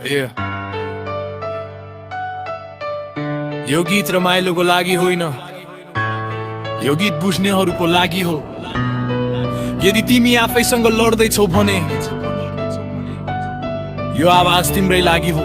यो गीत रमाइलोको लागि होइन, यो गीत बुझ्नेहरूको लागि हो। यदि तिमी आफैसँग लड्दैछौ भने यो आवाज तिम्रै लागि हो।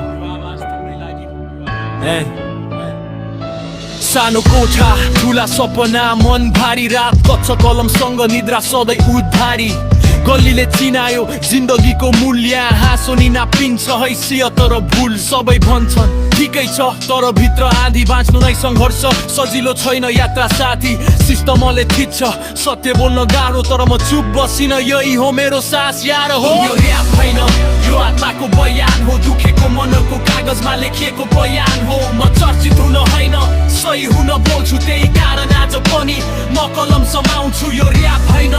सानो कोठा, ठुला सपना, मन भारी, रात कच्छ कलमसँग निद्रा सधैँ उद्धारी। गल्लीले चिनायो जिन्दगीको मूल्य, हाँसो नि नापिन्छ हैसियत तर भुल सबै भन्छन् ठिकै छ, तर भित्र आँधी बाँच्नु नै सङ्घर्ष। सजिलो छैन यात्रा साथी, सिस्टमले थिच्छ, सत्य बोल्न गाह्रो तर म चुप बसिन, यही हो मेरो सास यार हो। यो र्याप होइन, यो आत्माको बयान हो, दुखेको मनको कागजमा लेखिएको बयान हो। म चर्चित हुन होइन, सही हुन बोल्छु, त्यही कारण आज पनि म कलम समाउँछु। यो र्याप होइन,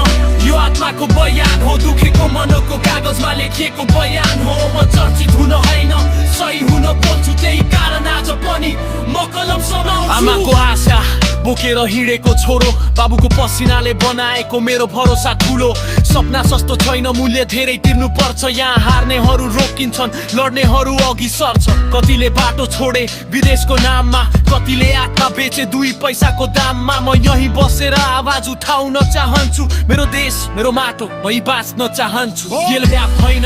यो आत्माको बयान हो, दुखेको मनको कागजमा लेखिएको बयान हो। म चर्चित हुन होइन, सही हुन बोल्छु, त्यही कारण आज पनि म कलम समाउँछु। आमाको आशा बोकेर हिँडेको छोरो, बाबुको पसिनाले बनाएको मेरो भरोसा ठुलो। सपना सस्तो छैन, मूल्य धेरै तिर्नु पर्छ। यहाँ हार्नेहरू रोकिन्छन्, लड्नेहरू अघि सर्छ। कतिले बाटो छोडे विदेशको नाममा, कतिले आत्मा बेचे 2 पैसाको दाममा। म यही बसेर आवाज उठाउन चाहन्छु, मेरो देश मेरो माटो म बाँच्न चाहन्छु। यो र्याप होइन,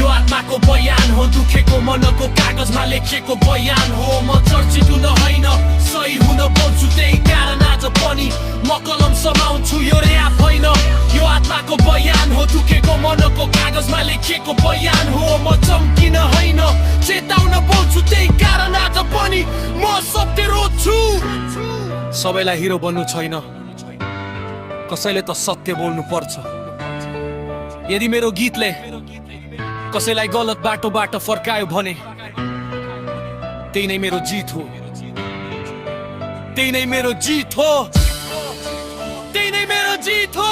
यो आत्माको बयान हो, दुखेको मनको कागजमा लेखिएको बयान हो। म चर्चित हुन होइन, सही हुन बोल्छु, त्यही कारण आज पनि म कलम समाउँछु। यो र्याप होइन, यो आत्माको बयान हो, दुखेको मनको कागजमा लेखिएको बयान हो। म चम्किन होइन, चेताउन बोल्छु, त्यही कारण आज पनि म सत्य रोज्छु। सबैलाई हिरो बन्नु छैन, कसैले त सत्य बोल्नु पर्छ। यदि मेरो गीतले कसैलाई गलत बाटोबाट फर्कायो भने त्यही नै मेरो जित हो, त्यही नै मेरो जित हो, त्यही नै मेरो जित हो।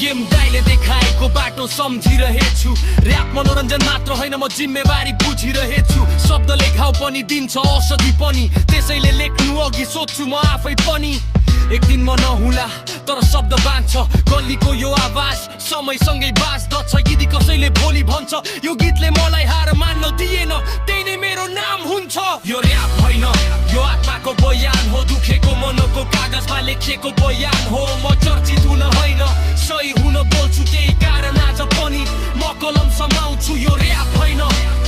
एम दाइले देखाएको बाटो सम्झिरहेछु, र्याप मनोरञ्जन मात्र होइन, म जिम्मेवारी बुझिरहेछु। शब्दले घाउ पनि दिन्छ, औषधि पनि, त्यसैले लेख्नु अघि सोध्छु म आफै पनि। एक दिन म नहुला तर शब्द बाँच्छ, गल्लीको यो आवाज समयसँगै बाँच्दछ। यदि कसैले भोलि भन्छ यो गीतले मलाई हार मान्न दिएन, त्यही नै मेरो नाम हुन्छ। यो र्याप होइन, यो आत्माको बयान हो, दुखेको मनको कागजमा लेखिएको बयान हो। म चर्चित हुन होइन, सही हुन बोल्छु, त्यही कारण आज पनि म कलम समाउँछु। यो र्याप होइन,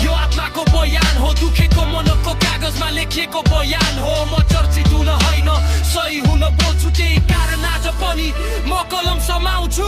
यो आत्माको बयान हो, दुखेको मनको कागजमा लेखिएको बयान हो। म चर्चित हुन होइन, सही हुन बोल्छु, त्यही कारण आज पनि म कलम समाउँछु।